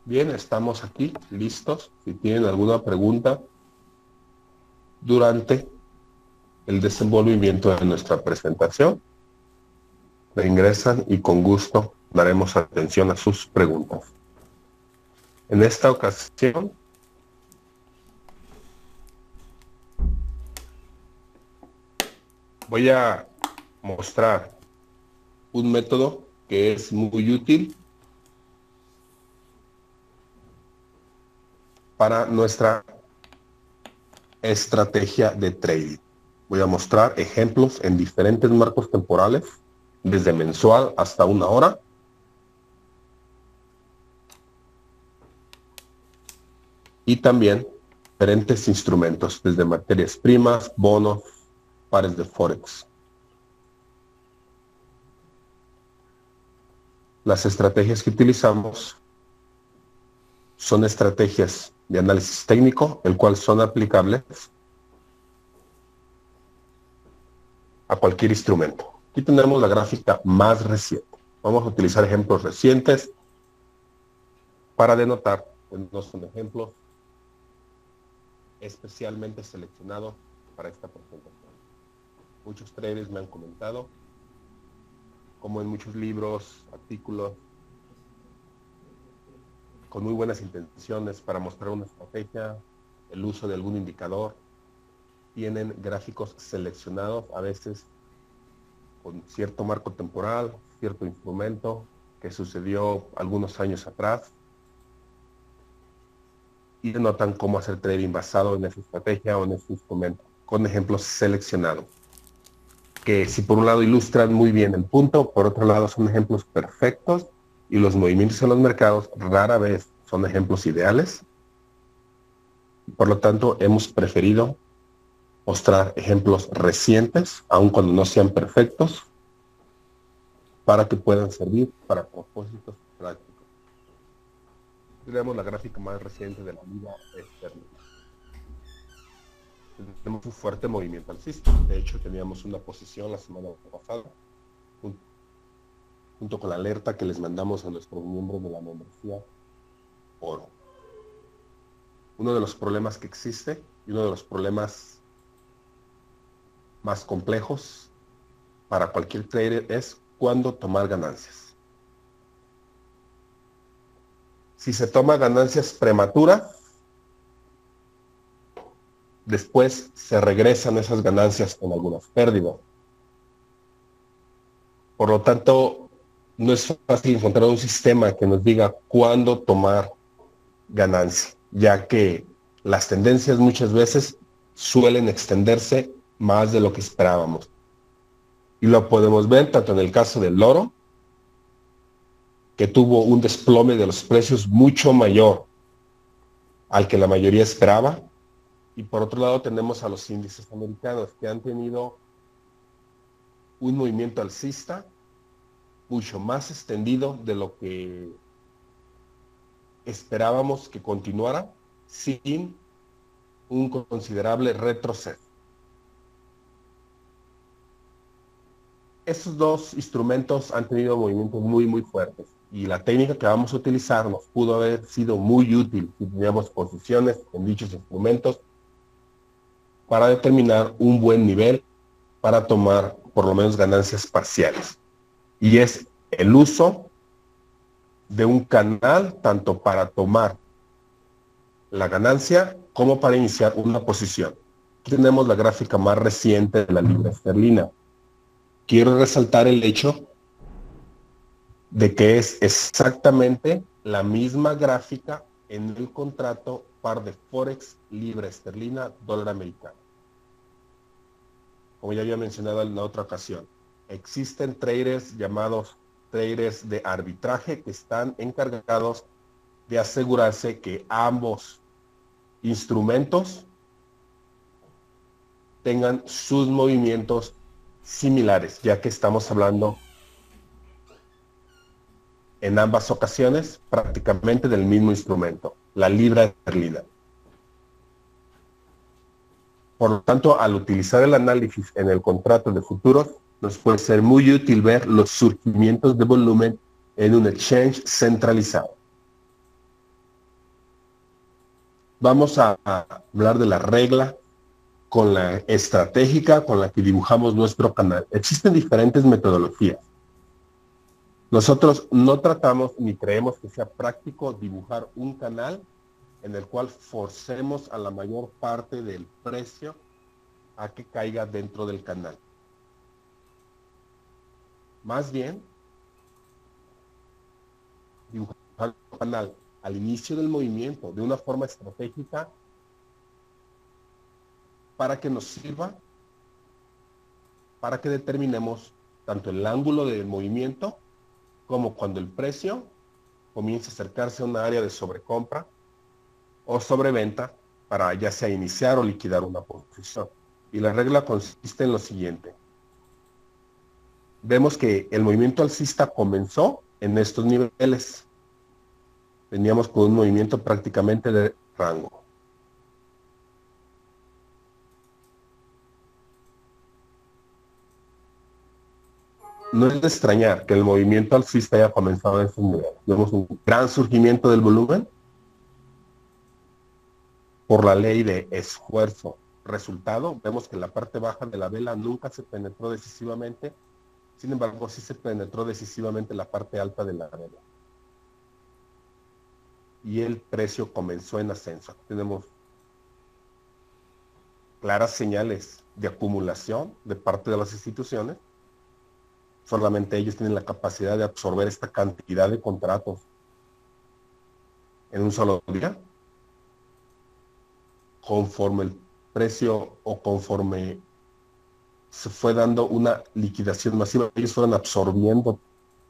Bien, estamos aquí listos. Si tienen alguna pregunta durante el desenvolvimiento de nuestra presentación, la ingresan y con gusto daremos atención a sus preguntas. En esta ocasión, voy a mostrar un método que es muy útil para nuestra estrategia de trading. Voy a mostrar ejemplos en diferentes marcos temporales, desde mensual hasta una hora. Y también diferentes instrumentos, desde materias primas, bonos, pares de Forex. Las estrategias que utilizamos son estrategias de análisis técnico, el cual son aplicables a cualquier instrumento. Aquí tenemos la gráfica más reciente. Vamos a utilizar ejemplos recientes para denotar, pues no son ejemplos especialmente seleccionados para esta presentación. Muchos traders me han comentado, como en muchos libros, artículos, con muy buenas intenciones para mostrar una estrategia, el uso de algún indicador, tienen gráficos seleccionados, a veces con cierto marco temporal, cierto instrumento que sucedió algunos años atrás, y denotan cómo hacer trading basado en esa estrategia o en ese instrumento, con ejemplos seleccionados, que si por un lado ilustran muy bien el punto, por otro lado son ejemplos perfectos, y los movimientos en los mercados rara vez son ejemplos ideales. Por lo tanto, hemos preferido mostrar ejemplos recientes, aun cuando no sean perfectos, para que puedan servir para propósitos prácticos. Tenemos la gráfica más reciente de la libra esterlina. Tenemos un fuerte movimiento alcista. De hecho, teníamos una posición la semana pasada, junto con la alerta que les mandamos a nuestros miembros de la membresía Oro. Uno de los problemas que existe y uno de los problemas más complejos para cualquier trader es cuándo tomar ganancias. Si se toma ganancias prematuras, después se regresan esas ganancias con algunas pérdidas. Por lo tanto, no es fácil encontrar un sistema que nos diga cuándo tomar ganancia, ya que las tendencias muchas veces suelen extenderse más de lo que esperábamos. Y lo podemos ver tanto en el caso del oro, que tuvo un desplome de los precios mucho mayor al que la mayoría esperaba, y por otro lado tenemos a los índices americanos, que han tenido un movimiento alcista mucho más extendido de lo que esperábamos que continuara, sin un considerable retroceso. Estos dos instrumentos han tenido movimientos muy fuertes, y la técnica que vamos a utilizar nos pudo haber sido muy útil si teníamos posiciones en dichos instrumentos para determinar un buen nivel para tomar por lo menos ganancias parciales. Y es el uso de un canal tanto para tomar la ganancia como para iniciar una posición. Aquí tenemos la gráfica más reciente de la libra esterlina. Quiero resaltar el hecho de que es exactamente la misma gráfica en el contrato par de Forex libra esterlina dólar americano. Como ya había mencionado en la otra ocasión, existen traders llamados traders de arbitraje que están encargados de asegurarse que ambos instrumentos tengan sus movimientos similares, ya que estamos hablando en ambas ocasiones prácticamente del mismo instrumento, la libra esterlina. Por lo tanto, al utilizar el análisis en el contrato de futuros, nos puede ser muy útil ver los surgimientos de volumen en un exchange centralizado. vamos a hablar de la regla con la estratégica con la que dibujamos nuestro canal. Existen diferentes metodologías. Nosotros no tratamos ni creemos que sea práctico dibujar un canal en el cual forcemos a la mayor parte del precio a que caiga dentro del canal. Más bien, dibujar el canal al inicio del movimiento de una forma estratégica para que nos sirva para que determinemos tanto el ángulo del movimiento como cuando el precio comience a acercarse a una área de sobrecompra o sobreventa para ya sea iniciar o liquidar una posición. Y la regla consiste en lo siguiente. Vemos que el movimiento alcista comenzó en estos niveles. Veníamos con un movimiento prácticamente de rango. No es de extrañar que el movimiento alcista haya comenzado en estos niveles. Vemos un gran surgimiento del volumen por la ley de esfuerzo. Resultado, vemos que la parte baja de la vela nunca se penetró decisivamente. Sin embargo, sí se penetró decisivamente la parte alta de la vela. Y el precio comenzó en ascenso. Tenemos claras señales de acumulación de parte de las instituciones. Solamente ellos tienen la capacidad de absorber esta cantidad de contratos en un solo día. Conforme el precio o conforme se fue dando una liquidación masiva, ellos fueron absorbiendo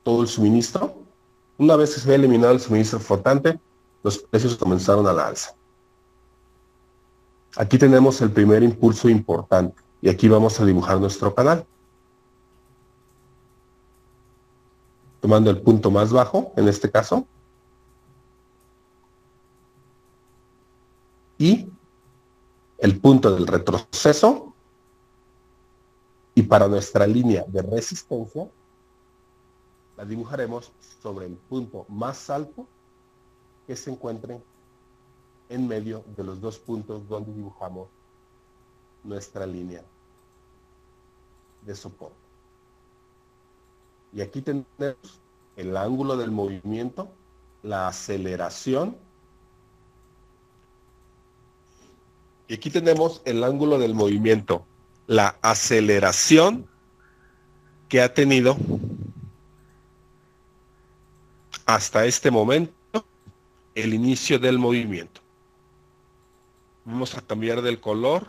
todo el suministro. Una vez que se había eliminado el suministro flotante, los precios comenzaron a la alza. Aquí tenemos el primer impulso importante y aquí vamos a dibujar nuestro canal. Tomando el punto más bajo, en este caso, y el punto del retroceso, y para nuestra línea de resistencia, la dibujaremos sobre el punto más alto que se encuentre en medio de los dos puntos donde dibujamos nuestra línea de soporte. Y aquí tenemos el ángulo del movimiento, la aceleración, y aquí tenemos el ángulo del movimiento, la aceleración que ha tenido hasta este momento el inicio del movimiento. Vamos a cambiar del color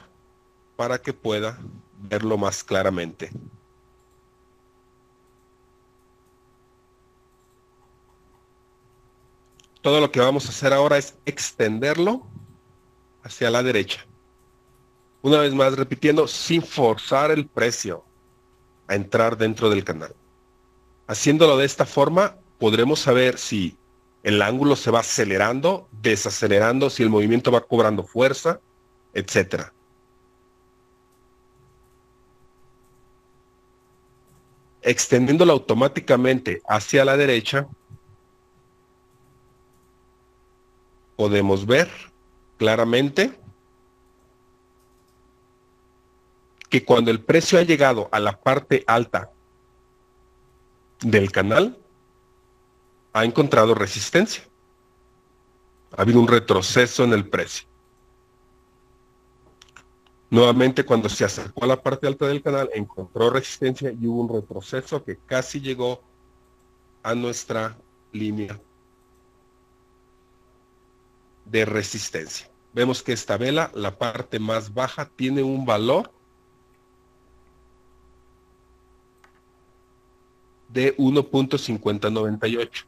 para que pueda verlo más claramente. Todo lo que vamos a hacer ahora es extenderlo hacia la derecha. Una vez más, repitiendo, sin forzar el precio a entrar dentro del canal. Haciéndolo de esta forma, podremos saber si el ángulo se va acelerando, desacelerando, si el movimiento va cobrando fuerza, etc. Extendiéndolo automáticamente hacia la derecha, podemos ver claramente que cuando el precio ha llegado a la parte alta del canal, ha encontrado resistencia. Ha habido un retroceso en el precio. Nuevamente, cuando se acercó a la parte alta del canal, encontró resistencia y hubo un retroceso que casi llegó a nuestra línea de resistencia. Vemos que esta vela, la parte más baja, tiene un valor de 1.5098.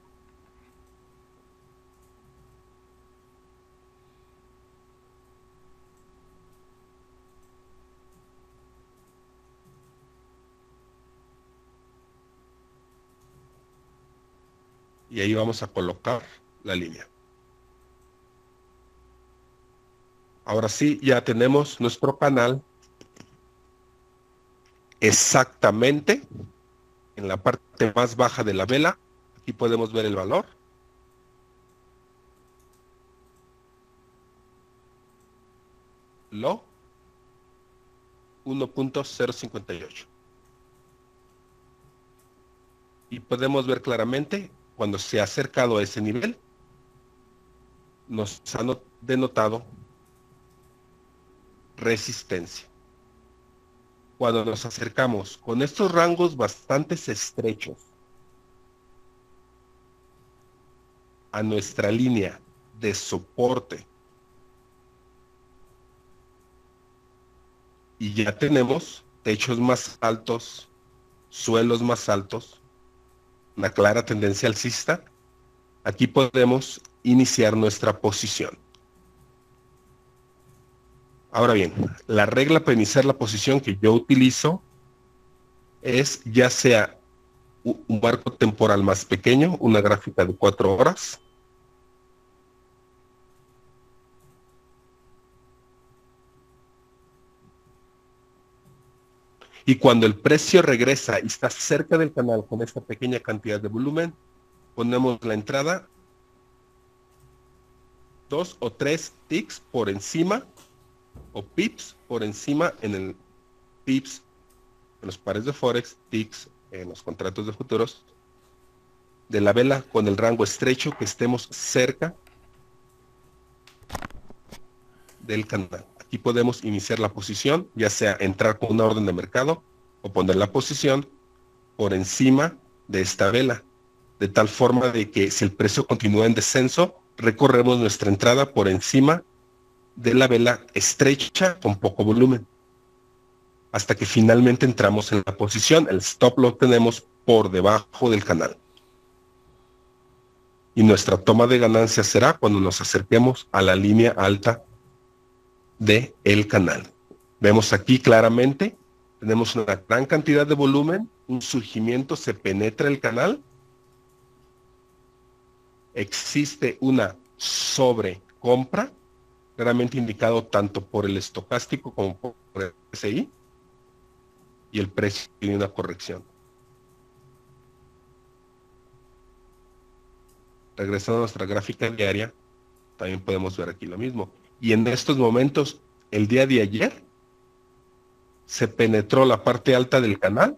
Y ahí vamos a colocar la línea. Ahora sí, ya tenemos nuestro canal exactamente en la parte más baja de la vela. Aquí podemos ver el valor. log 1.058. Y podemos ver claramente, cuando se ha acercado a ese nivel, nos ha denotado resistencia. Cuando nos acercamos con estos rangos bastante estrechos a nuestra línea de soporte, y ya tenemos techos más altos, suelos más altos, una clara tendencia alcista, aquí podemos iniciar nuestra posición. Ahora bien, la regla para iniciar la posición que yo utilizo es ya sea un marco temporal más pequeño, una gráfica de 4 horas, y cuando el precio regresa y está cerca del canal con esta pequeña cantidad de volumen, ponemos la entrada 2 o 3 ticks por encima, o pips por encima en el pips en los pares de Forex, ticks en los contratos de futuros, de la vela con el rango estrecho que estemos cerca del canal. Aquí podemos iniciar la posición, ya sea entrar con una orden de mercado o poner la posición por encima de esta vela, de tal forma de que si el precio continúa en descenso, recorremos nuestra entrada por encima de la vela estrecha con poco volumen, hasta que finalmente entramos en la posición. El stop lo tenemos por debajo del canal. Y nuestra toma de ganancia será cuando nos acerquemos a la línea alta del canal. Vemos aquí claramente, tenemos una gran cantidad de volumen, un surgimiento, se penetra el canal, existe una sobrecompra, claramente indicado tanto por el estocástico como por el RSI, y el precio tiene una corrección. Regresando a nuestra gráfica diaria, también podemos ver aquí lo mismo. Y en estos momentos, el día de ayer, se penetró la parte alta del canal,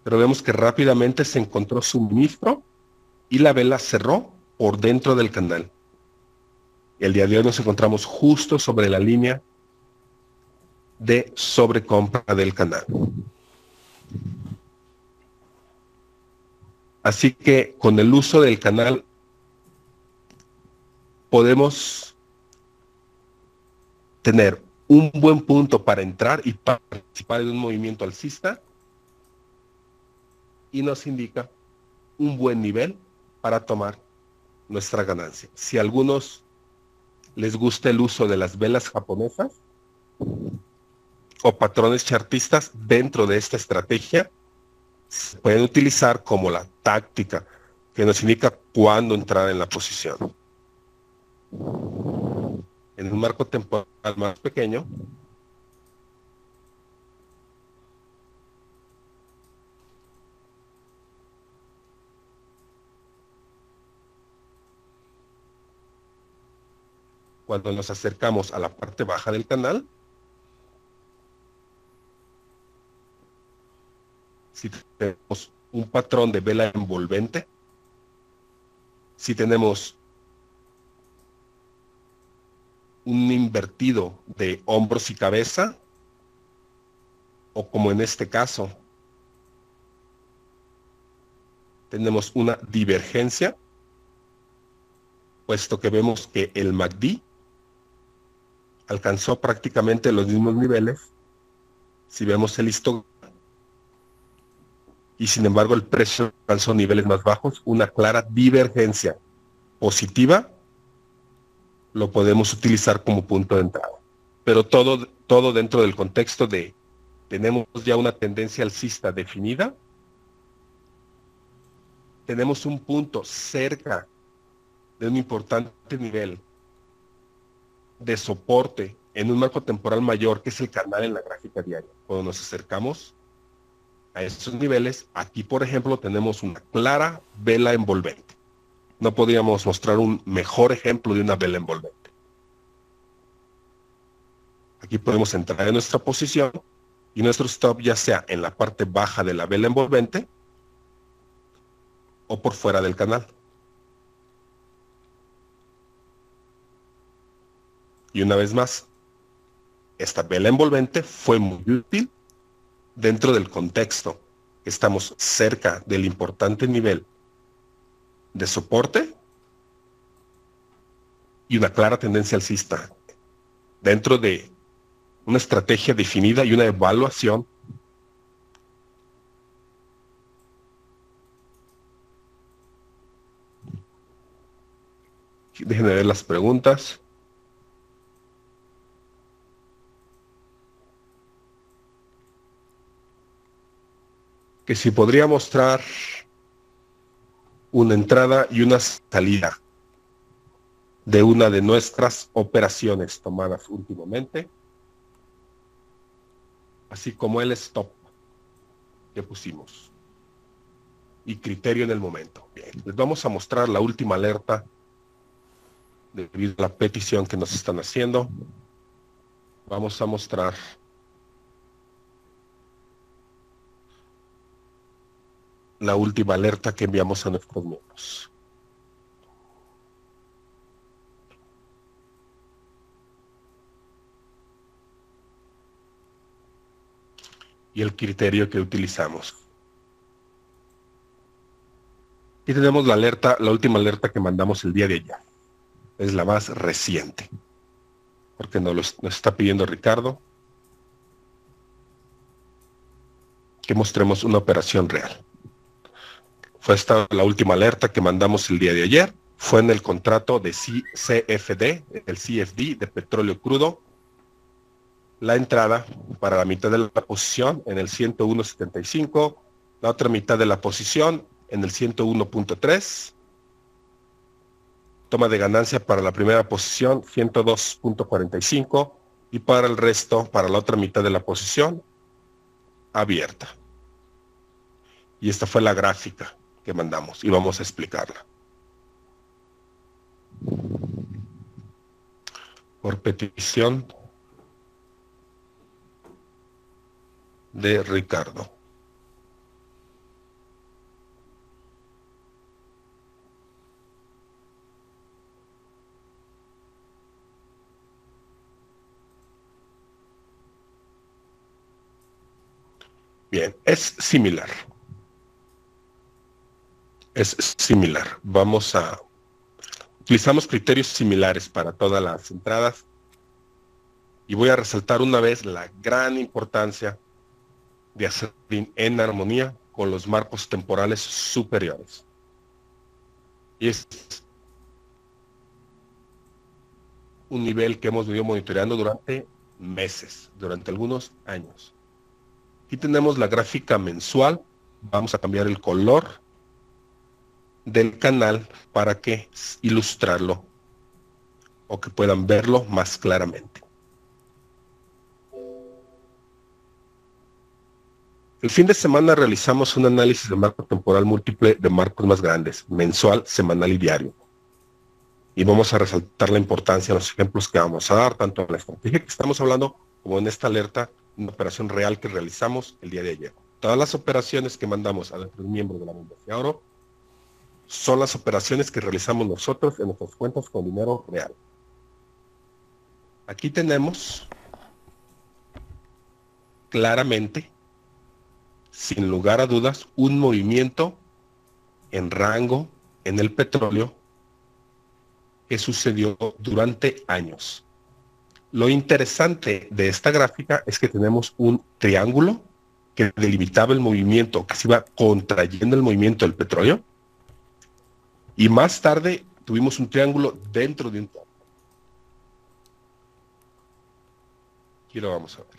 pero vemos que rápidamente se encontró suministro y la vela cerró por dentro del canal. El día de hoy nos encontramos justo sobre la línea de sobrecompra del canal. Así que con el uso del canal podemos tener un buen punto para entrar y participar en un movimiento alcista, y nos indica un buen nivel para tomar nuestra ganancia. Si a algunos les gusta el uso de las velas japonesas o patrones chartistas dentro de esta estrategia, se pueden utilizar como la táctica que nos indica cuándo entrar en la posición. En un marco temporal más pequeño, cuando nos acercamos a la parte baja del canal, si tenemos un patrón de vela envolvente, si tenemos un invertido de hombros y cabeza, o como en este caso, tenemos una divergencia, puesto que vemos que el MACD alcanzó prácticamente los mismos niveles, si vemos el histograma, y sin embargo el precio alcanzó niveles más bajos, una clara divergencia positiva, lo podemos utilizar como punto de entrada. Pero todo dentro del contexto de tenemos ya una tendencia alcista definida, tenemos un punto cerca de un importante nivel de soporte en un marco temporal mayor, que es el canal en la gráfica diaria. Cuando nos acercamos a esos niveles, aquí por ejemplo tenemos una clara vela envolvente. No podríamos mostrar un mejor ejemplo de una vela envolvente. Aquí podemos entrar en nuestra posición y nuestro stop ya sea en la parte baja de la vela envolvente o por fuera del canal. Y una vez más, esta vela envolvente fue muy útil dentro del contexto. Estamos cerca del importante nivel de soporte y una clara tendencia alcista dentro de una estrategia definida y una evaluación Déjenme ver las preguntas. Que si podría mostrar una entrada y una salida de una de nuestras operaciones tomadas últimamente, así como el stop que pusimos y criterio en el momento. Bien, les vamos a mostrar la última alerta debido a la petición que nos están haciendo. Vamos a mostrar la última alerta que enviamos a nuestros miembros. Y el criterio que utilizamos. Y tenemos la alerta, la última alerta que mandamos el día de ayer. Es la más reciente. Porque nos está pidiendo Ricardo que mostremos una operación real. Fue esta la última alerta que mandamos el día de ayer. Fue en el contrato de CFD, el CFD de petróleo crudo. La entrada para la mitad de la posición en el 101.75, la otra mitad de la posición en el 101.3, toma de ganancia para la primera posición 102.45 y para el resto, para la otra mitad de la posición, abierta. Y esta fue la gráfica que mandamos y vamos a explicarla. Por petición de Ricardo. Bien, es similar. Es similar. Utilizamos criterios similares para todas las entradas y voy a resaltar una vez la gran importancia de hacer en armonía con los marcos temporales superiores. Y es un nivel que hemos venido monitoreando durante meses, durante algunos años. Aquí tenemos la gráfica mensual. Vamos a cambiar el color del canal para que ilustrarlo o que puedan verlo más claramente. El fin de semana realizamos un análisis de marco temporal múltiple de marcos más grandes, mensual, semanal y diario. Y vamos a resaltar la importancia de los ejemplos que vamos a dar, tanto en la estrategia que estamos hablando, como en esta alerta, una operación real que realizamos el día de ayer. Todas las operaciones que mandamos a nuestros miembros de la membresía Oro son las operaciones que realizamos nosotros en nuestras cuentas con dinero real. Aquí tenemos claramente, sin lugar a dudas, un movimiento en rango en el petróleo que sucedió durante años. Lo interesante de esta gráfica es que tenemos un triángulo que delimitaba el movimiento, que se iba contrayendo el movimiento del petróleo, y más tarde tuvimos un triángulo dentro de un triángulo. Aquí lo vamos a ver.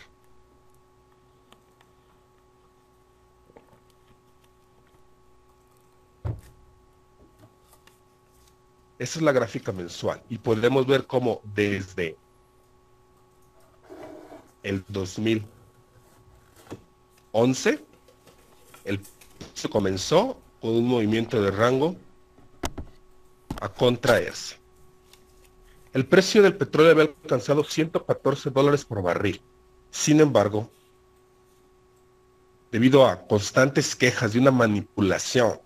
Esa es la gráfica mensual y podemos ver cómo desde el 2011 se comenzó con un movimiento de rango a contraerse. El precio del petróleo había alcanzado $114 por barril. Sin embargo, debido a constantes quejas de una manipulación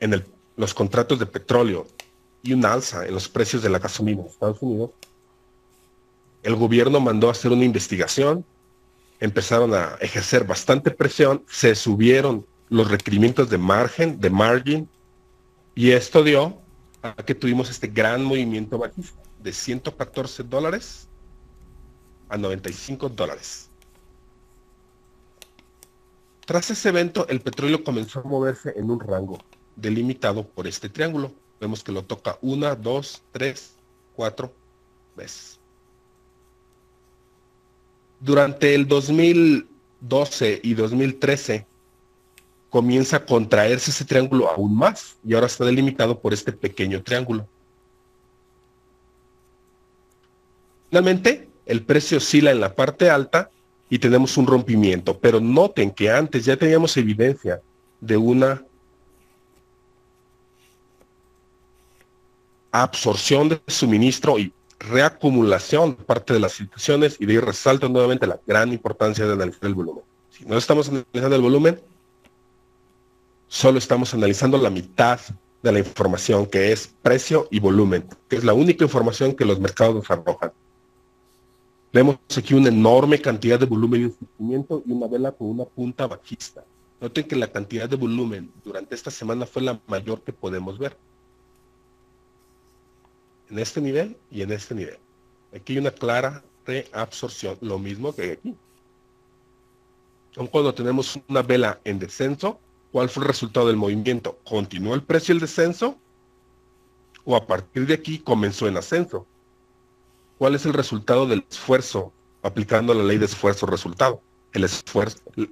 en los contratos de petróleo y un alza en los precios de la gasolina en Estados Unidos, el gobierno mandó a hacer una investigación, empezaron a ejercer bastante presión, se subieron los requerimientos de margin, y esto dio a que tuvimos este gran movimiento bajista de $114 a $95. Tras ese evento, el petróleo comenzó a moverse en un rango delimitado por este triángulo. Vemos que lo toca 1, 2, 3, 4 veces. Durante el 2012 y 2013 comienza a contraerse ese triángulo aún más y ahora está delimitado por este pequeño triángulo. Finalmente, el precio oscila en la parte alta y tenemos un rompimiento, pero noten que antes ya teníamos evidencia de una absorción de suministro y reacumulación de parte de las instituciones, y de ahí resalto nuevamente la gran importancia de analizar el volumen. Si no estamos analizando el volumen, solo estamos analizando la mitad de la información, que es precio y volumen, que es la única información que los mercados nos arrojan. Vemos aquí una enorme cantidad de volumen y surgimiento y una vela con una punta bajista. Noten que la cantidad de volumen durante esta semana fue la mayor que podemos ver. En este nivel y en este nivel. Aquí hay una clara reabsorción, lo mismo que aquí. Aun cuando tenemos una vela en descenso, ¿cuál fue el resultado del movimiento? ¿Continuó el precio el descenso? ¿O a partir de aquí comenzó en ascenso? ¿Cuál es el resultado del esfuerzo aplicando la ley de esfuerzo-resultado? El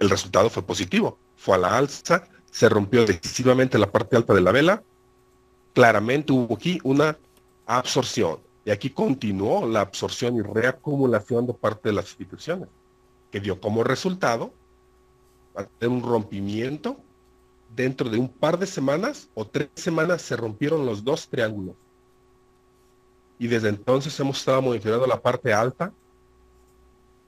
resultado fue positivo, fue a la alza, se rompió decisivamente la parte alta de la vela, claramente hubo aquí una absorción, y aquí continuó la absorción y reacumulación de parte de las instituciones, que dio como resultado un rompimiento. Dentro de un par de semanas o 3 semanas se rompieron los dos triángulos. Y desde entonces hemos estado monitoreando la parte alta,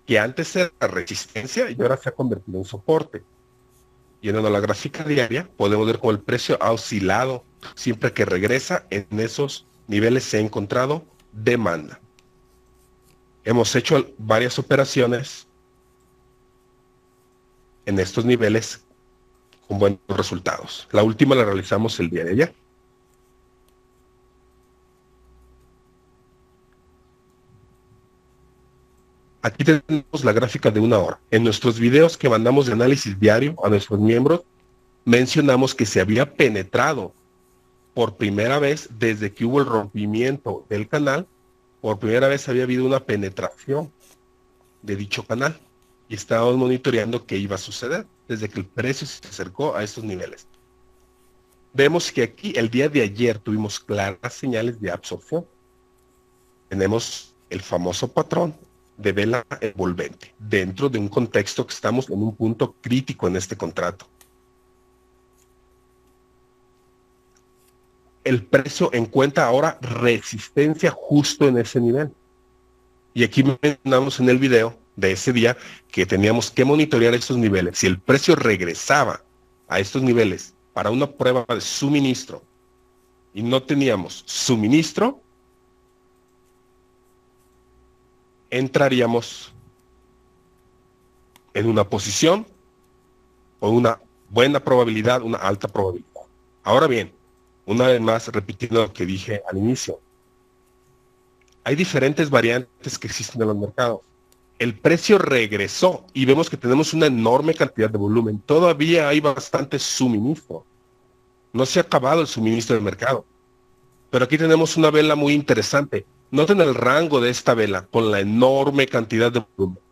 que antes era resistencia y ahora se ha convertido en soporte. Y en la gráfica diaria podemos ver cómo el precio ha oscilado. Siempre que regresa en esos niveles se ha encontrado demanda. Hemos hecho varias operaciones en estos niveles con buenos resultados. La última la realizamos el día de ayer. Aquí tenemos la gráfica de 1 hora. En nuestros videos que mandamos de análisis diario a nuestros miembros, mencionamos que se había penetrado por primera vez desde que hubo el rompimiento del canal. Por primera vez había habido una penetración de dicho canal y estábamos monitoreando qué iba a suceder desde que el precio se acercó a estos niveles. Vemos que aquí el día de ayer tuvimos claras señales de absorción. Tenemos el famoso patrón de vela envolvente dentro de un contexto que estamos en un punto crítico en este contrato. El precio encuentra ahora resistencia justo en ese nivel. Y aquí mencionamos en el video de ese día que teníamos que monitorear estos niveles. Si el precio regresaba a estos niveles para una prueba de suministro y no teníamos suministro, entraríamos en una posición con una buena probabilidad, una alta probabilidad. Ahora bien, una vez más, repitiendo lo que dije al inicio, hay diferentes variantes que existen en los mercados. El precio regresó y vemos que tenemos una enorme cantidad de volumen. Todavía hay bastante suministro. No se ha acabado el suministro del mercado. Pero aquí tenemos una vela muy interesante. Noten el rango de esta vela con la enorme cantidad de volumen.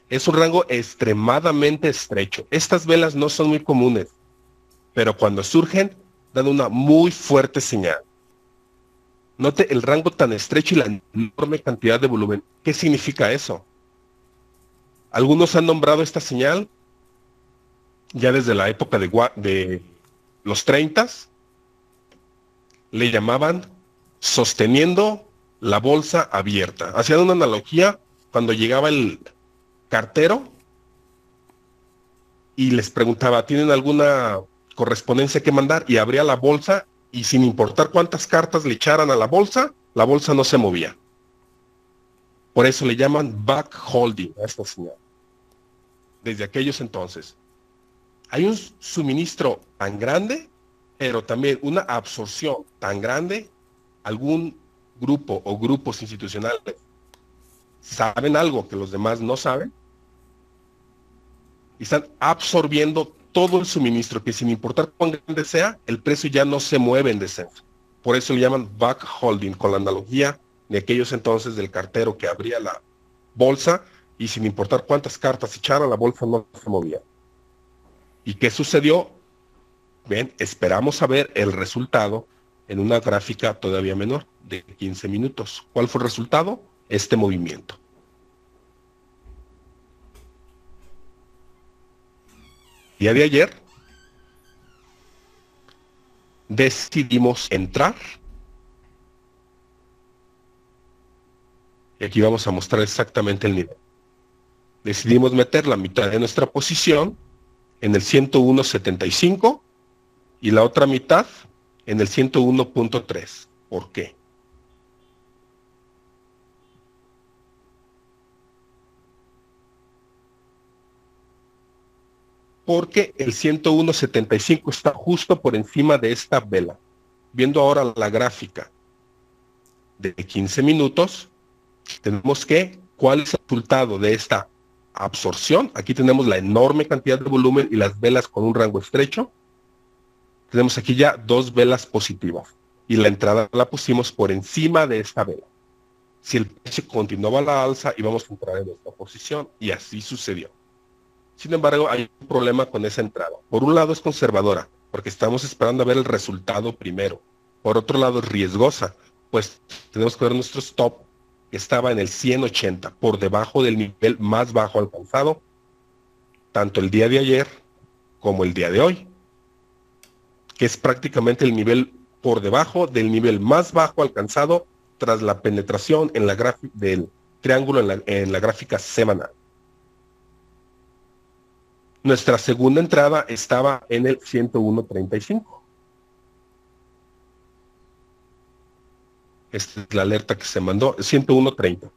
Es un rango extremadamente estrecho. Estas velas no son muy comunes, pero cuando surgen dan una muy fuerte señal. Note el rango tan estrecho y la enorme cantidad de volumen. ¿Qué significa eso? Algunos han nombrado esta señal ya desde la época de los 30 le llamaban sosteniendo la bolsa abierta. Hacían una analogía cuando llegaba el cartero y les preguntaba, ¿tienen alguna correspondencia que mandar? Y abría la bolsa y sin importar cuántas cartas le echaran a la bolsa no se movía. Por eso le llaman backholding a esta señal. Desde aquellos entonces. Hay un suministro tan grande, pero también una absorción tan grande. Algún grupo o grupos institucionales saben algo que los demás no saben y están absorbiendo todo el suministro, que sin importar cuán grande sea, el precio ya no se mueve en descenso. Por eso le llaman backholding, con la analogía de aquellos entonces del cartero que abría la bolsa y sin importar cuántas cartas echara, la bolsa no se movía. ¿Y qué sucedió? Ven, esperamos a ver el resultado en una gráfica todavía menor, de 15 minutos. ¿Cuál fue el resultado? Este movimiento. Día de ayer decidimos entrar. Y aquí vamos a mostrar exactamente el nivel. Decidimos meter la mitad de nuestra posición en el 101.75 y la otra mitad en el 101.3. ¿Por qué? Porque el 101.75 está justo por encima de esta vela. Viendo ahora la gráfica de 15 minutos, tenemos que, ¿cuál es el resultado de esta absorción? Aquí tenemos la enorme cantidad de volumen y las velas con un rango estrecho. Tenemos aquí ya dos velas positivas y la entrada la pusimos por encima de esta vela. Si el precio continuaba a la alza, íbamos a entrar en esta posición y así sucedió. Sin embargo, hay un problema con esa entrada. Por un lado es conservadora, porque estamos esperando a ver el resultado primero. Por otro lado es riesgosa, pues tenemos que ver nuestro stop, que estaba en el 180, por debajo del nivel más bajo alcanzado, tanto el día de ayer como el día de hoy, que es prácticamente el nivel por debajo del nivel más bajo alcanzado tras la penetración en la gráfica del triángulo en la gráfica semanal. Nuestra segunda entrada estaba en el 101.35. Esta es la alerta que se mandó, 101.30.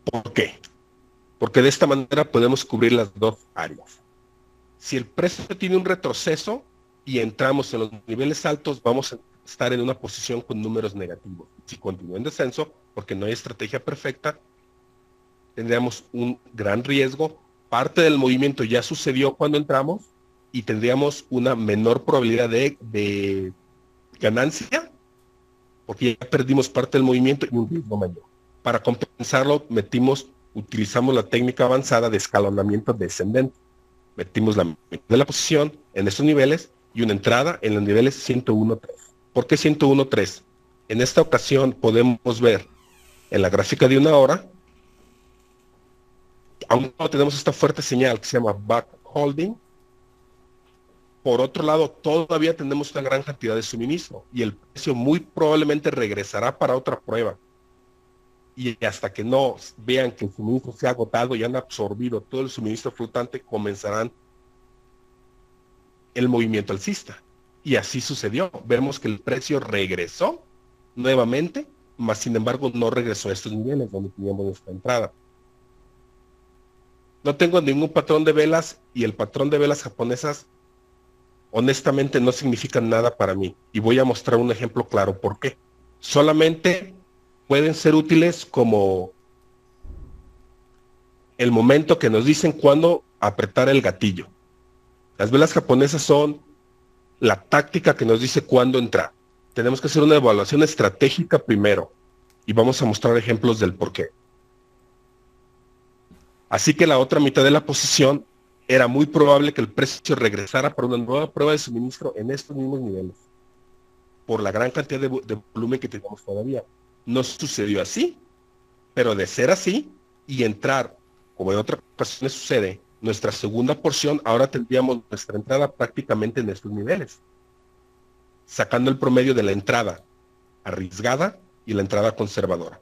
¿Por qué? Porque de esta manera podemos cubrir las dos áreas. Si el precio tiene un retroceso y entramos en los niveles altos, vamos a estar en una posición con números negativos. Si continúa en descenso, porque no hay estrategia perfecta, tendríamos un gran riesgo. Parte del movimiento ya sucedió cuando entramos y tendríamos una menor probabilidad de ganancia, porque ya perdimos parte del movimiento y un riesgo mayor. Para compensarlo, utilizamos la técnica avanzada de escalonamiento descendente. Metimos la mitad de la posición en estos niveles y una entrada en los niveles 101.3. ¿Por qué 101.3? En esta ocasión podemos ver en la gráfica de una hora, aún no tenemos esta fuerte señal que se llama backholding. Por otro lado, todavía tenemos una gran cantidad de suministro y el precio muy probablemente regresará para otra prueba. Y hasta que no vean que el suministro se ha agotado y han absorbido todo el suministro flotante, comenzarán el movimiento alcista. Y así sucedió. Vemos que el precio regresó nuevamente, mas sin embargo no regresó a estos niveles donde teníamos nuestra entrada. No tengo ningún patrón de velas y el patrón de velas japonesas honestamente no significan nada para mí. Y voy a mostrar un ejemplo claro por qué. Solamente pueden ser útiles como el momento que nos dicen cuándo apretar el gatillo. Las velas japonesas son la táctica que nos dice cuándo entrar. Tenemos que hacer una evaluación estratégica primero y vamos a mostrar ejemplos del por qué. Así que la otra mitad de la posición era muy probable que el precio regresara para una nueva prueba de suministro en estos mismos niveles, por la gran cantidad de volumen que teníamos todavía. No sucedió así, pero de ser así y entrar como en otras ocasiones sucede, nuestra segunda porción, ahora tendríamos nuestra entrada prácticamente en estos niveles, sacando el promedio de la entrada arriesgada y la entrada conservadora.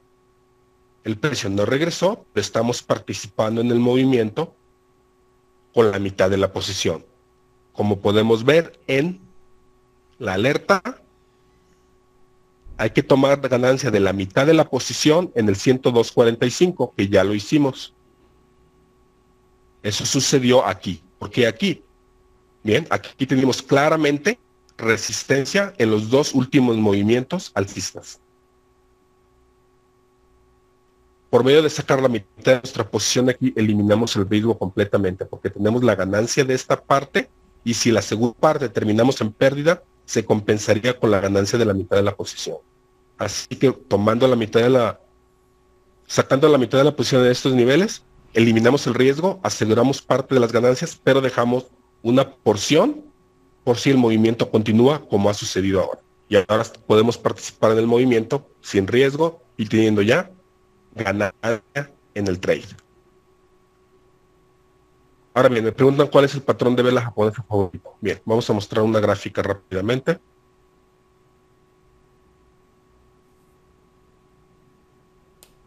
El precio no regresó, pero estamos participando en el movimiento con la mitad de la posición. Como podemos ver en la alerta, hay que tomar ganancia de la mitad de la posición en el 102.45, que ya lo hicimos. Eso sucedió aquí. ¿Por qué aquí? Bien, aquí tenemos claramente resistencia en los dos últimos movimientos alcistas. Por medio de sacar la mitad de nuestra posición aquí, eliminamos el riesgo completamente, porque tenemos la ganancia de esta parte, y si la segunda parte terminamos en pérdida, se compensaría con la ganancia de la mitad de la posición. Así que tomando la mitad de la, sacando la mitad de la posición de estos niveles, eliminamos el riesgo, aseguramos parte de las ganancias, pero dejamos una porción por si el movimiento continúa como ha sucedido ahora. Y ahora podemos participar en el movimiento sin riesgo y teniendo ya ganancia en el trade. Ahora bien, me preguntan cuál es el patrón de vela japonesa favorito. Bien, vamos a mostrar una gráfica rápidamente.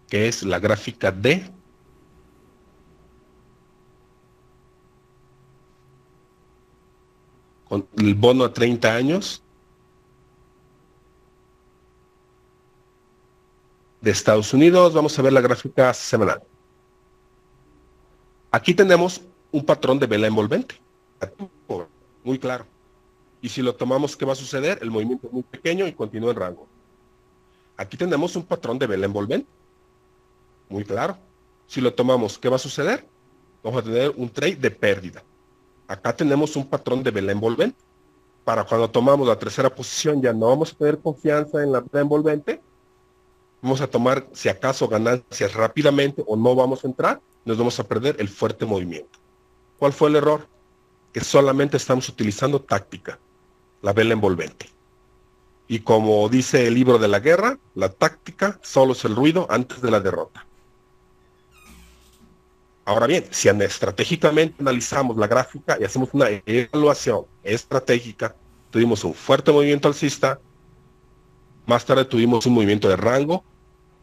Que es la gráfica D. Con el bono a 30 años de Estados Unidos. Vamos a ver la gráfica semanal. Aquí tenemos un patrón de vela envolvente. Muy claro. Y si lo tomamos, ¿qué va a suceder? El movimiento es muy pequeño y continúa en rango. Aquí tenemos un patrón de vela envolvente. Muy claro. Si lo tomamos, ¿qué va a suceder? Vamos a tener un trade de pérdida. Acá tenemos un patrón de vela envolvente. Para cuando tomamos la tercera posición ya no vamos a tener confianza en la vela envolvente. Vamos a tomar, si acaso, ganancias rápidamente o no vamos a entrar, nos vamos a perder el fuerte movimiento. ¿Cuál fue el error? Que solamente estamos utilizando táctica, la vela envolvente. Y como dice el libro de la guerra, la táctica solo es el ruido antes de la derrota. Ahora bien, si estratégicamente analizamos la gráfica y hacemos una evaluación estratégica, tuvimos un fuerte movimiento alcista, más tarde tuvimos un movimiento de rango.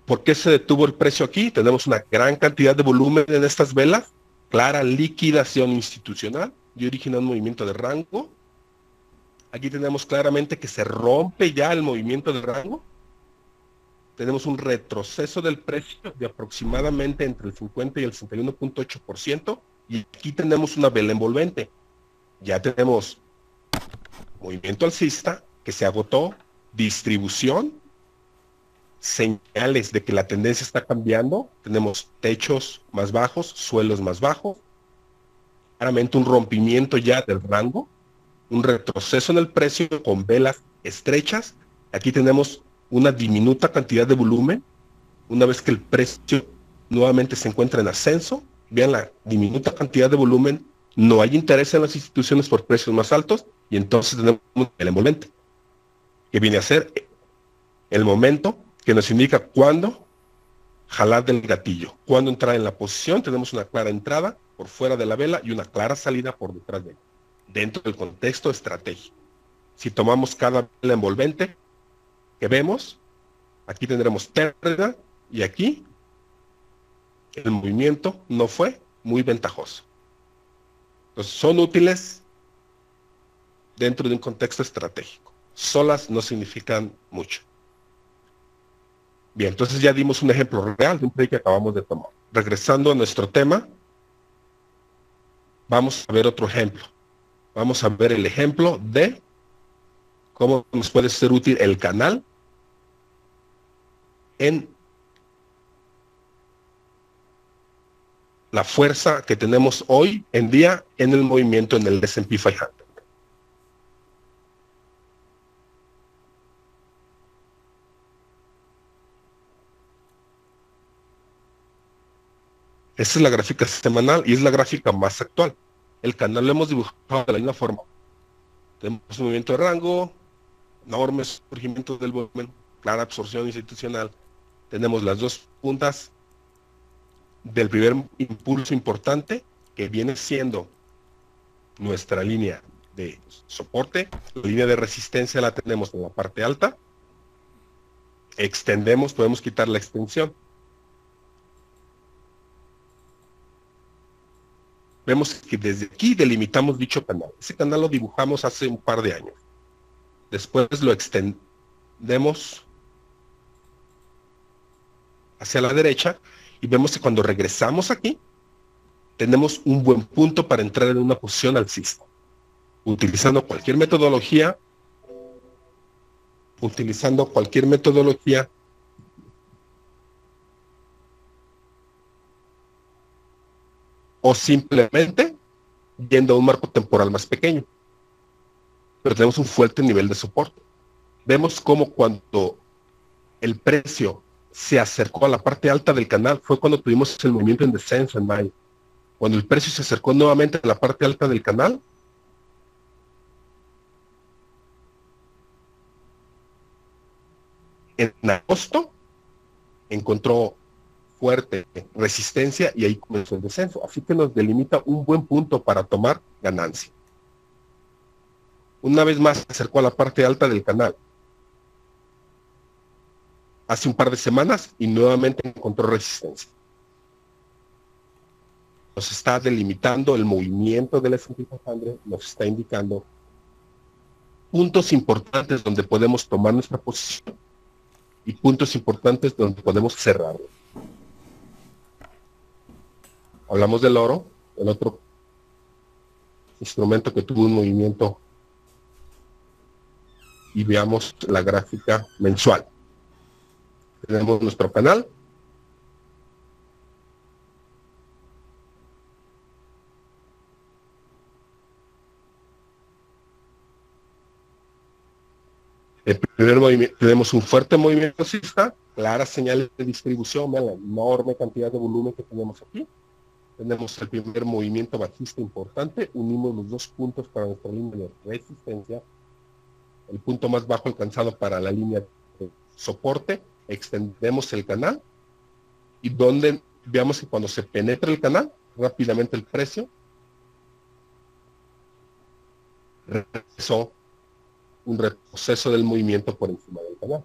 ¿Por qué se detuvo el precio aquí? Tenemos una gran cantidad de volumen en estas velas, clara liquidación institucional y origina un movimiento de rango. Aquí tenemos claramente que se rompe ya el movimiento de rango. Tenemos un retroceso del precio de aproximadamente entre el 50 y el 61.8%, y aquí tenemos una vela envolvente. Ya tenemos movimiento alcista que se agotó, distribución, señales de que la tendencia está cambiando, tenemos techos más bajos, suelos más bajos, claramente un rompimiento ya del rango, un retroceso en el precio con velas estrechas. Aquí tenemos una diminuta cantidad de volumen. Una vez que el precio nuevamente se encuentra en ascenso, vean la diminuta cantidad de volumen, no hay interés en las instituciones por precios más altos, y entonces tenemos el envolvente, que viene a ser el momento que nos indica cuándo jalar del gatillo, cuándo entrar en la posición. Tenemos una clara entrada por fuera de la vela y una clara salida por detrás de ella, dentro del contexto estratégico. Si tomamos cada vela envolvente que vemos, aquí tendremos pérdida, y aquí el movimiento no fue muy ventajoso. Entonces son útiles dentro de un contexto estratégico. Solas no significan mucho. Bien, entonces ya dimos un ejemplo real de un trade que acabamos de tomar. Regresando a nuestro tema, vamos a ver otro ejemplo. Vamos a ver el ejemplo de cómo nos puede ser útil el canal en la fuerza que tenemos hoy en día en el movimiento en el S&P 500. Esta es la gráfica semanal y es la gráfica más actual. El canal lo hemos dibujado de la misma forma. Tenemos un movimiento de rango, enorme surgimiento del volumen, clara absorción institucional. Tenemos las dos puntas del primer impulso importante, que viene siendo nuestra línea de soporte. La línea de resistencia la tenemos en la parte alta. Extendemos, podemos quitar la extensión. Vemos que desde aquí delimitamos dicho canal. Ese canal lo dibujamos hace un par de años. Después lo extendemos hacia la derecha y vemos que cuando regresamos aquí, tenemos un buen punto para entrar en una posición alcista. Utilizando cualquier metodología, o simplemente yendo a un marco temporal más pequeño. Pero tenemos un fuerte nivel de soporte. Vemos cómo cuando el precio se acercó a la parte alta del canal fue cuando tuvimos el movimiento en descenso en mayo. Cuando el precio se acercó nuevamente a la parte alta del canal, en agosto encontró fuerte resistencia y ahí comenzó el descenso. Así que nos delimita un buen punto para tomar ganancia. Una vez más se acercó a la parte alta del canal hace un par de semanas y nuevamente encontró resistencia. Nos está delimitando el movimiento del S&P 500, nos está indicando puntos importantes donde podemos tomar nuestra posición y puntos importantes donde podemos cerrarlo. Hablamos del oro, el otro instrumento que tuvo un movimiento, y veamos la gráfica mensual. Tenemos nuestro canal. El primer movimiento, tenemos un fuerte movimiento alcista, claras señales de distribución, vean la enorme cantidad de volumen que tenemos aquí. Tenemos el primer movimiento bajista importante, unimos los dos puntos para nuestra línea de resistencia, el punto más bajo alcanzado para la línea de soporte, extendemos el canal y donde veamos que cuando se penetra el canal, rápidamente el precio regresó un retroceso del movimiento por encima del canal.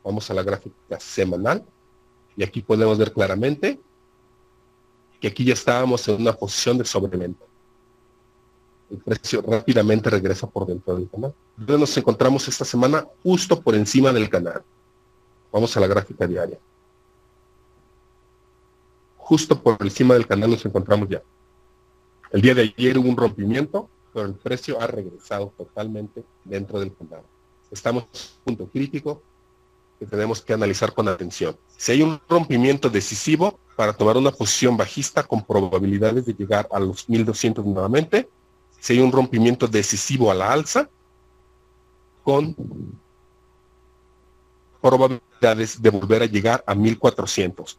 Vamos a la gráfica semanal y aquí podemos ver claramente que aquí ya estábamos en una posición de sobreventa. El precio rápidamente regresa por dentro del canal. Entonces nos encontramos esta semana justo por encima del canal. Vamos a la gráfica diaria. Justo por encima del canal nos encontramos ya. El día de ayer hubo un rompimiento, pero el precio ha regresado totalmente dentro del canal. Estamos en un punto crítico que tenemos que analizar con atención. Si hay un rompimiento decisivo para tomar una posición bajista con probabilidades de llegar a los 1200 nuevamente, si hay un rompimiento decisivo a la alza con probabilidades de volver a llegar a 1400.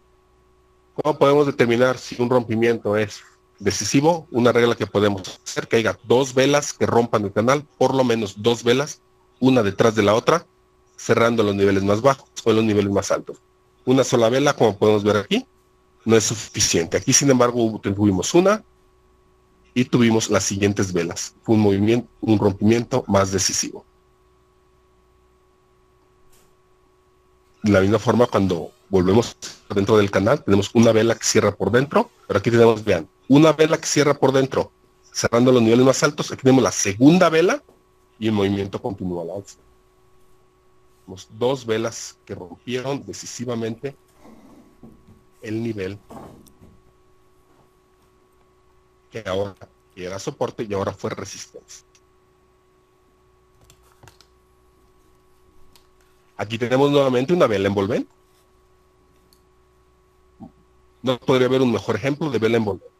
¿Cómo podemos determinar si un rompimiento es decisivo? Una regla que podemos hacer, que haya dos velas que rompan el canal, por lo menos dos velas, una detrás de la otra, cerrando los niveles más bajos o los niveles más altos. Una sola vela, como podemos ver aquí, no es suficiente. Aquí, sin embargo, tuvimos una y tuvimos las siguientes velas. Fue un movimiento, un rompimiento más decisivo. De la misma forma, cuando volvemos dentro del canal, tenemos una vela que cierra por dentro, pero aquí tenemos, vean, una vela que cierra por dentro, cerrando los niveles más altos. Aquí tenemos la segunda vela y el movimiento continúa a la alza. Tenemos dos velas que rompieron decisivamente el nivel que ahora era soporte y ahora fue resistencia. Aquí tenemos nuevamente una vela envolvente. No podría haber un mejor ejemplo de vela envolvente.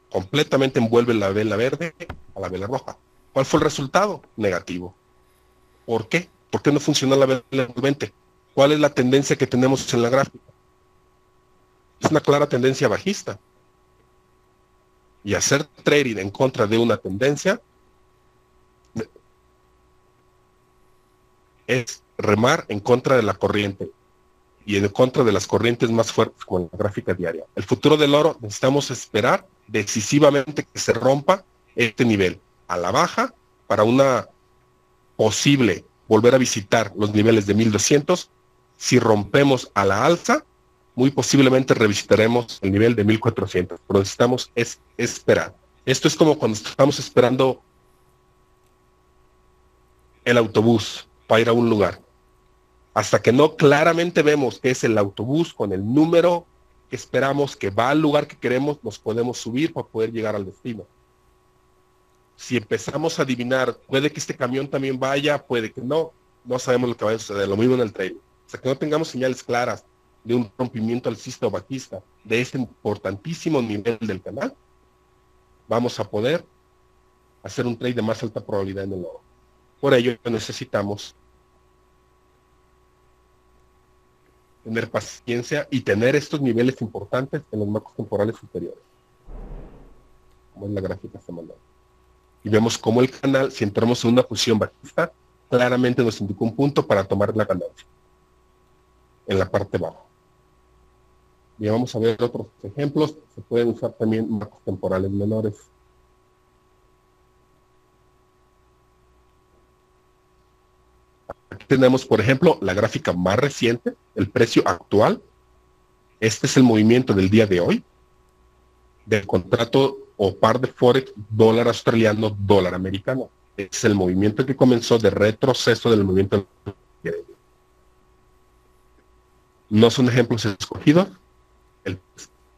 Completamente envuelve la vela verde a la vela roja. ¿Cuál fue el resultado? Negativo. ¿Por qué? ¿Por qué no funcionó la vela envolvente? ¿Cuál es la tendencia que tenemos en la gráfica? Es una clara tendencia bajista. Y hacer trading en contra de una tendencia es remar en contra de la corriente. y en contra de las corrientes más fuertes como en la gráfica diaria. El futuro del oro necesitamos esperar decisivamente que se rompa este nivel a la baja para una posible volver a visitar los niveles de 1200. Si rompemos a la alza, muy posiblemente revisitaremos el nivel de 1400, pero necesitamos esperar. Esto es como cuando estamos esperando el autobús para ir a un lugar. Hasta que no claramente vemos que es el autobús con el número que esperamos que va al lugar que queremos, nos podemos subir para poder llegar al destino. Si empezamos a adivinar, puede que este camión también vaya, puede que no, no sabemos lo que va a suceder. Lo mismo en el trailer. Hasta que no tengamos señales claras de un rompimiento alcista o bajista de este importantísimo nivel del canal, vamos a poder hacer un trade de más alta probabilidad en el oro. Por ello necesitamos tener paciencia y tener estos niveles importantes en los marcos temporales superiores, como es la gráfica semanal. Y vemos cómo el canal, si entramos en una posición bajista, claramente nos indica un punto para tomar la ganancia en la parte baja. Y vamos a ver otros ejemplos. Se pueden usar también marcos temporales menores. Aquí tenemos, por ejemplo, la gráfica más reciente, el precio actual. Este es el movimiento del día de hoy del contrato o par de Forex dólar australiano, dólar americano. Es el movimiento que comenzó de retroceso del movimiento. No son ejemplos escogidos.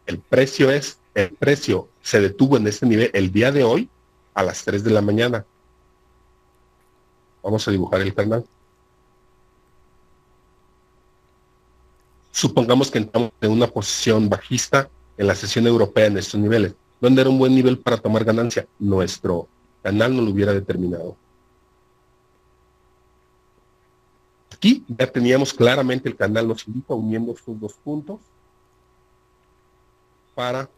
El precio se detuvo en este nivel el día de hoy a las 3 de la mañana. Vamos a dibujar el canal. Supongamos que entramos en una posición bajista en la sesión europea en estos niveles. ¿Dónde era un buen nivel para tomar ganancia? Nuestro canal no lo hubiera determinado. Aquí ya teníamos claramente el canal nos indica uniendo estos dos puntos para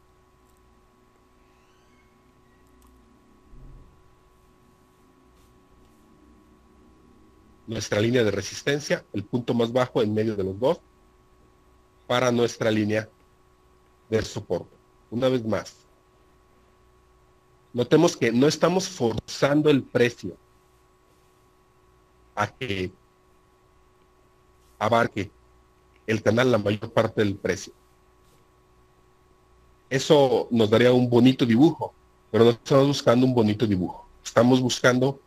nuestra línea de resistencia, el punto más bajo en medio de los dos, para nuestra línea de soporte. Una vez más, notemos que no estamos forzando el precio a que abarque el canal la mayor parte del precio. Eso nos daría un bonito dibujo, pero no estamos buscando un bonito dibujo. Estamos buscando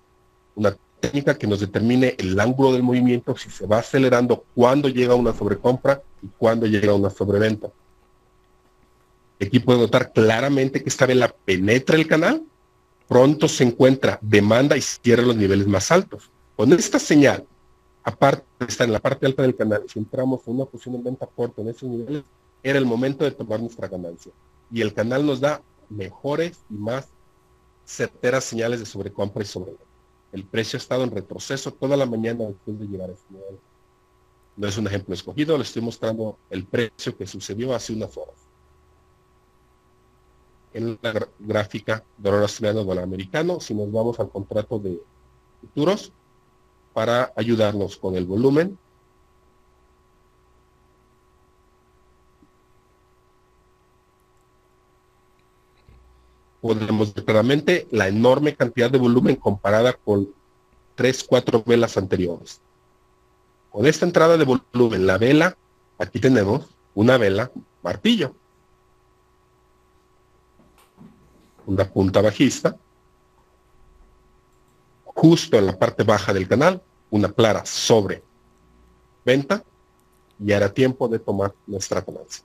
una técnica que nos determine el ángulo del movimiento, si se va acelerando, cuándo llega una sobrecompra y cuándo llega una sobreventa. Aquí puede notar claramente que esta vela penetra el canal, pronto se encuentra demanda y cierra los niveles más altos. Con esta señal, aparte está en la parte alta del canal, si entramos en una posición de venta fuerte en esos niveles, era el momento de tomar nuestra ganancia. Y el canal nos da mejores y más certeras señales de sobrecompra y sobreventa. El precio ha estado en retroceso toda la mañana después de llegar a este nivel. No es un ejemplo escogido, le estoy mostrando el precio que sucedió hace unas horas. En la gráfica dólar australiano, dólar americano, si nos vamos al contrato de futuros, para ayudarnos con el volumen, podemos ver claramente la enorme cantidad de volumen comparada con 3, 4 velas anteriores. Con esta entrada de volumen, la vela, aquí tenemos una vela martillo, una punta bajista, justo en la parte baja del canal, una clara sobre venta, y era tiempo de tomar nuestra ganancia.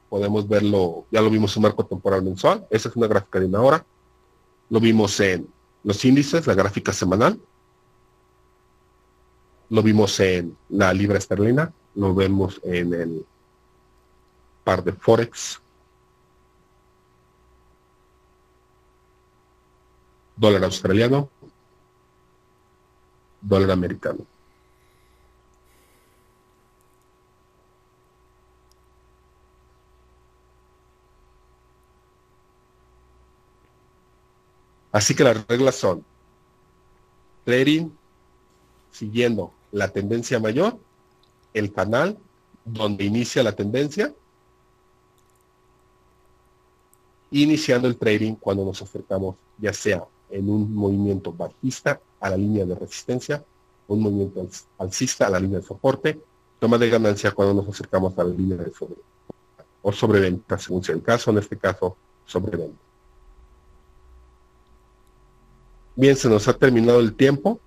Podemos verlo, ya lo vimos en marco temporal mensual, esa es una gráfica de una hora, lo vimos en los índices, la gráfica semanal, lo vimos en la libra esterlina, lo vemos en el par de Forex, dólar australiano, dólar americano. Así que las reglas son trading siguiendo la tendencia mayor, el canal donde inicia la tendencia, iniciando el trading cuando nos acercamos ya sea en un movimiento bajista a la línea de resistencia, un movimiento alcista a la línea de soporte, toma de ganancia cuando nos acercamos a la línea de sobre o sobreventa, según sea el caso, en este caso sobreventa. Bien, se nos ha terminado el tiempo.